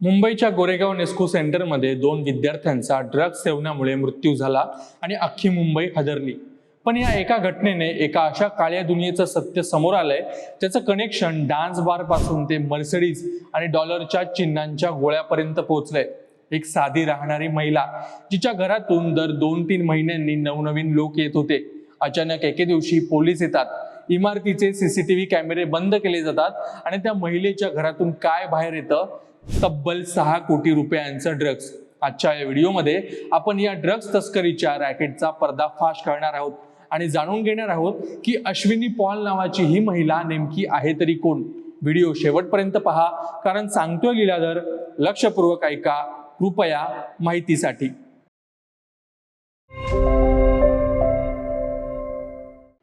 मुंबईच्या गोरेगाव नेस्को सेंटरमध्ये 2 विद्यार्थ्यांचा ड्रग्ज सेवनामुळे मृत्यू झाला आणि अख्खी मुंबई हादरली। पण या एका घटनेने एका अशा काळ्या दुनियेचं सत्य समोर आलंय ज्याचं कनेक्शन डान्स बार पासून ते मर्सिडीज आणि डॉलरच्या चिन्हांच्या गोळ्यापर्यंत पोहोचलंय। एक साधी राहणारी महिला जिच्या घरातून दर 2-3 महिन्यांनी नवनवीन लोक येत होते। अचानक एके दिवशी पोलीस येतात, इमारतीचे सीसीटीव्ही कॅमेरे बंद केले जातात आणि त्या महिलेच्या घरातून काय बाहेर येतं? तब्बल 6 कोटी रुपयांचं ड्रग्ज। आजच्या या व्हिडिओमध्ये आपण या ड्रग्ज तस्करीच्या रॅकेटचा पर्दाफाश करणार आहोत आणि जाणून घेणार आहोत की अश्विनी पॉल नावाची ही महिला नेमकी आहे तरी कोण। व्हिडिओ शेवटपर्यंत पहा, कारण सांगतोय लीलाधर, लक्षपूर्वक ऐका कृपया माहितीसाठी।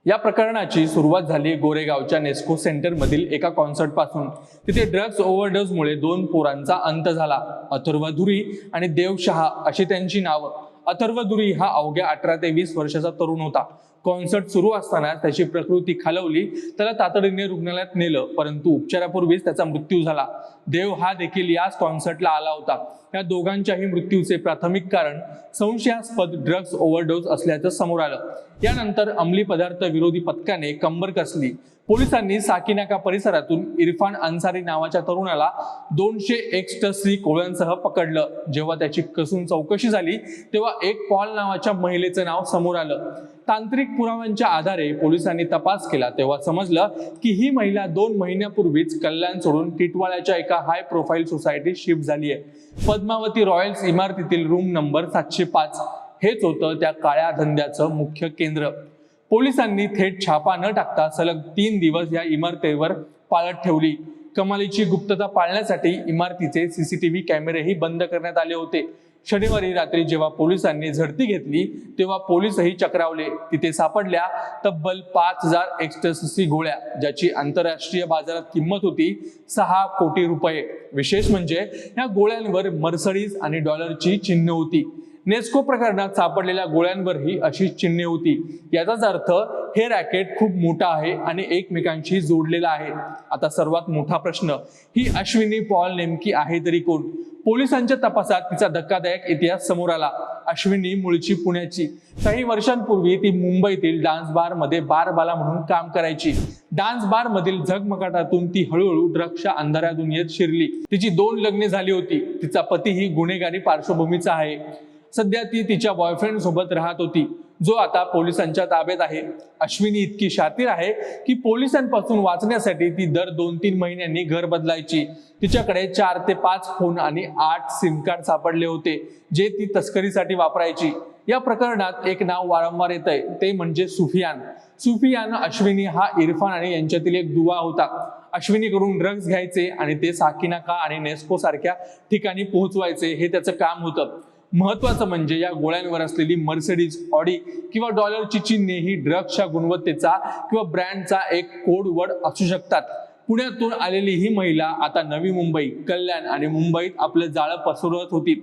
या प्रकरणाची सुरुवात झाली गोरेगावच्या नेस्को सेंटर मधील एका कॉन्सर्ट पासून। तिथे ड्रग्ज ओव्हरडोस मुळे 2 पोरांचा अंत झाला। अथर्व धुरी आणि देव शहा अशी त्यांची नावं। अथर्व धुरी हा अवघ्या 18 ते 20 वर्षाचा तरुण होता। कॉन्सर्ट सुरू असताना त्याची प्रकृती खालवली, त्याला तातडीने रुग्णालयात नेलं, परंतु उपचारापूर्वीच त्याचा मृत्यू झाला। देव हा देखील याच कॉन्सर्टला आला होता। या दोघांच्याही मृत्यूचे प्राथमिक कारण संशयास्पद ड्रग्ज ओव्हरडोस असल्याचं समोर आलं। यानंतर अंमली पदार्थ विरोधी पथकाने कंबर कसली। पोलिसांनी साकीनाका परिसरातून इरफान अन्सारी नावाच्या तरुणाला 200 एक्स्टसी गोळ्यांसह पकडलं। जेव्हा त्याची कसून चौकशी झाली तेव्हा एक पॉल नावाच्या महिलेचं नाव समोर आलं। तांत्रिक पुराव्यांच्या आधारे पोलिसांनी तपास केला तेव्हा समजलं की ही महिला 2 महिन्यापूर्वीच कल्याण सोडून टिटवाळ्याच्या एका हाय प्रोफाईल सोसायटीत शिफ्ट झाली आहे। पद्मावती रॉयल्स इमारतीतील रूम नंबर 705 हेच होतं त्या काळ्या धंद्याचं मुख्य केंद्र। पोलिसांनी थेट छापा न टाकता सलग 3 दिवस या इमारतीवर पाळत ठेवली। कमालीची गुप्तता पाळण्यासाठी इमारतीचे सीसीटीव्ही कॅमेरेही बंद करण्यात आले होते। शनिवारी रात्री जेव्हा पोलिसांनी झडती घेतली तेव्हा पोलीसही चक्रावले। तिथे सापडल्या तब्बल 5000 एक्स्टसी गोळ्या, ज्याची आंतरराष्ट्रीय बाजारात किंमत होती 6 कोटी रुपये। विशेष म्हणजे या गोळ्यांवर मर्सिडीज आणि डॉलरची चिन्ह होती। नेस्को प्रकरणात सापडलेल्या गोळ्यांवरही अशीच चिन्हे होती। याचाच अर्थ हे रॅकेट खूप मोठा आहे आणि एकमेकांशी जोडलेला आहे। आता सर्वात मोठा प्रश्न, ही अश्विनी पॉल नेमकी आहे तरी कोण? पोलिसांच्या तपासात तिचा धक्कादायक इतिहास समोर आला। अश्विनी मूळची पुण्याची। काही वर्षांपूर्वी ती मुंबईतील डान्स बार मध्ये बारबाला म्हणून काम करायची। डान्स बार मधील झगमगाटातून ती हळूहळू ड्रग्जच्या अंधाऱ्या दुनियेत शिरली। तिची 2 लग्ने झाली होती। तिचा पतीही गुन्हेगारी पार्श्वभूमीचा आहे। सध्या ती तिच्या बॉयफ्रेंड सोबत राहत होती, जो आता पोलिसांच्या ताब्यात आहे। अश्विनी इतकी शातीर आहे की पोलिसांपासून वाचण्यासाठी ती दर 2-3 महिन्यांनी घर बदलायची। तिच्याकडे 4 ते 5 फोन आणि 8 सिम कार्ड सापडले होते, जे ती तस्करीसाठी वापरायची। या प्रकरणात एक नाव वारंवार येतंय, ते म्हणजे सुफियान। सुफियान अश्विनी हा इरफान आणि यांच्यातील एक दुवा होता। अश्विनीकडून ड्रग्ज घ्यायचे आणि ते साकीनाका आणि नेस्को सारख्या ठिकाणी पोहोचवायचे, हे त्याचं काम होतं। महत्वाचं म्हणजे या गोळ्यांवर असलेली मर्सिडीज, ऑडी किंवा डॉलरची चिन्हे ही ड्रग्जच्या गुणवत्तेचा किंवा ब्रँडचा एक कोड वर्ड असू शकतात। पुण्यातून आलेली ही महिला आता नवी मुंबई, कल्याण आणि मुंबईत आपलं जाळं पसरवत होती।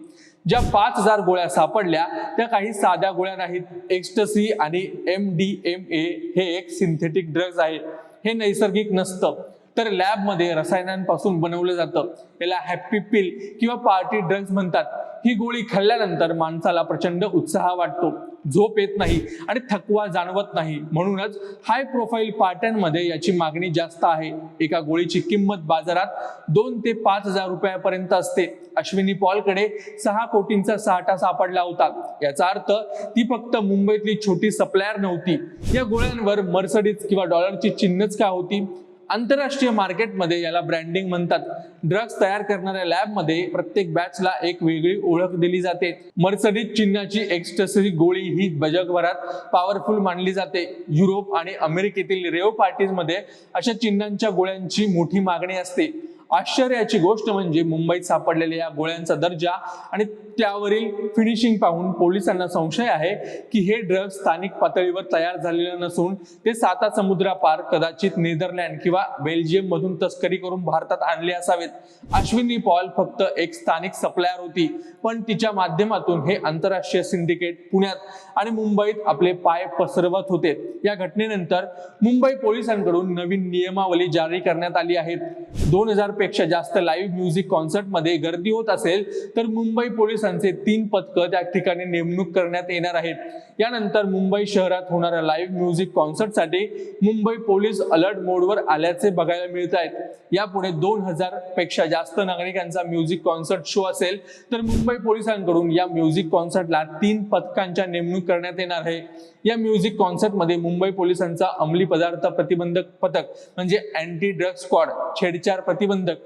ज्या 5000 गोळ्या सापडल्या त्या काही साध्या गोळ्या नाहीत। एक्स्टसी आणि MDMA हे एक सिंथेटिक ड्रग्ज आहे। हे नैसर्गिक नसतं, तर लॅब मध्ये रसायनांपासून बनवलं जातं। याला हॅपी पिल किंवा पार्टी ड्रग्ज म्हणतात। ही गोळी खाल्ल्यानंतर माणसाला प्रचंड उत्साह वाटतो, झोप येत नाही आणि थकवा जाणवत नाही। म्हणूनच हाय प्रोफाईल पार्ट्यांमध्ये याची मागणी जास्त आहे। एका गोळीची किंमत बाजारात 2 ते 5000 रुपयापर्यंत असते। अश्विनी पॉलकडे 6 कोटींचा साठा सापडला होता। याचा अर्थ ती फक्त मुंबईतली छोटी सप्लायर नव्हती। या गोळ्यांवर मर्सिडीज किंवा डॉलरची चिन्हच का होती? आंतरराष्ट्रीय मार्केटमध्ये याला ब्रँडिंग म्हणतात। ड्रग्ज तयार करणाऱ्या लॅबमध्ये प्रत्येक बॅचला एक वेगळी ओळख दिली जाते। मर्सिडीज चिन्हाची एक्स्टसी गोळी ही जगभरात पॉवरफुल मानली जाते। युरोप आणि अमेरिकेतील रेव पार्टीजमध्ये अशा चिन्हांच्या गोळ्यांची मोठी मागणी असते। आश्चर्याची गोष्ट म्हणजे मुंबईत सापडलेल्या या गोळ्यांचा दर्जा आणि त्यावरील फिनिशिंग पाहून पोलिसांना संशय आहे की हे ड्रग्ज स्थानिक पातळीवर तयार झालेले नसून ते 7 समुद्रापार, कदाचित नेदरलँड किंवा बेल्जियम मधून तस्करी करून भारतात आणले असावेत। अश्विनी पॉल फक्त एक स्थानिक सप्लायर होती, पण तिच्या माध्यमातून हे आंतरराष्ट्रीय सिंडिकेट पुण्यात आणि मुंबईत आपले पाय पसरवत होते। या घटनेनंतर मुंबई पोलिसांकडून नवीन नियमावली जारी करण्यात आली आहे। 2015 पेक्षा जास्त लाईव्ह म्युझिक कॉन्सर्टमध्ये गर्दी होत असेल तर मुंबई पोलिसांचे 3 पथकं त्या ठिकाणी नेमणूक करण्यात येणार आहेत। यानंतर मुंबई शहरात होणाऱ्या लाईव्ह म्युझिक कॉन्सर्टसाठी मुंबई पोलीस अलर्ट मोडवर आल्याचे बघायला मिळत आहेत। यापुढे 2000 पेक्षा जास्त नागरिकांचा म्युझिक कॉन्सर्ट शो असेल तर मुंबई पोलिसांकडून या म्युझिक कॉन्सर्टला 3 पथकांच्या नेमणूक करण्यात येणार आहे। या म्युझिक कॉन्सर्टमध्ये मुंबई पोलिसांचा अंमली पदार्थ प्रतिबंधक पथक म्हणजे अँटी ड्रग स्क्वॉड, छेडछाड प्रतिबंधक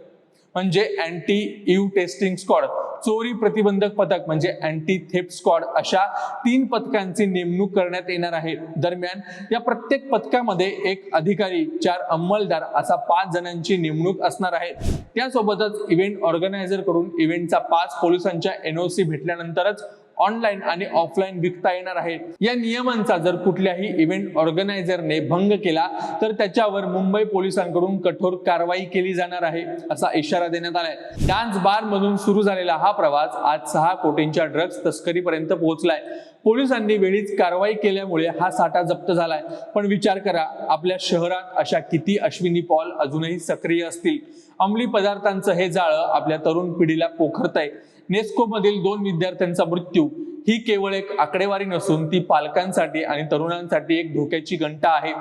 म्हणजे अँटी इव्ह टेस्टिंग स्क्वॉड, चोरी प्रतिबंधक पथक म्हणजे अँटी थेफ्ट स्क्वॉड अशा 3 पथकांची नेमणूक करण्यात येणार आहे। दरम्यान या प्रत्येक पथकामध्ये 1 अधिकारी, 4 अंमलदार असा 5 जणांची नेमणूक असणार आहे। त्यासोबतच इव्हेंट ऑर्गनायझर कडून इव्हेंटचा पास पोलिसांच्या NOC भेटल्यानंतरच ऑनलाईन आणि ऑफलाईन विकता येणार आहे। या नियमांचा जर कुठल्याही इव्हेंट ऑर्गनायझरने भंग केला तर त्याच्यावर मुंबई पोलिसांकडून कठोर कारवाई केली जाणार आहे असा इशारा देण्यात आलाय। डान्स बार मधून सुरू झालेला हा प्रवास आज 6 कोटींच्या ड्रग्ज तस्करीपर्यंत पोहोचलाय। पोलिसांनी वेळीच कारवाई केल्यामुळे हा साठा जप्त झालाय। पण विचार करा, आपल्या शहरात अशा किती अश्विनी पॉल अजूनही सक्रिय असतील। अंमली पदार्थांचं हे जाळं आपल्या तरुण पिढीला पोखरतंय। नेस्को मधील 2 विद्यार्थ्यांचा मृत्यू ही केवळ एक आकडेवारी नसून ती पालकांसाठी आणि तरुणांसाठी एक धोक्याची घंटा आहे।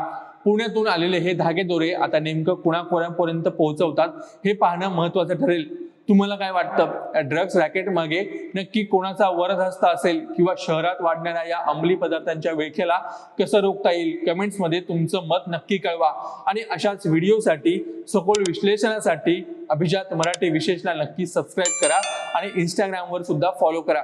पुण्यातून आलेले हे धागेदोरे आता नेमकं कुणापर्यंत पोहोचवतात हे पाहणं महत्वाचं ठरेल। तुम्हाला काय वाटतं, ड्रग्स रॅकेट मागे नक्की कोणाचा वरदहस्त असेल किंवा शहरात वाढणाऱ्या या अंमली पदार्थांच्या विळख्याला कसं रोखता येईल? कमेंट्स मध्ये तुमचं मत नक्की कळवा आणि अशाच व्हिडिओसाठी, सखोल विश्लेषणासाठी अभिजात मराठी विशेषला नक्की सबस्क्राईब करा आणि इंस्टाग्रामवर सुद्धा फॉलो करा।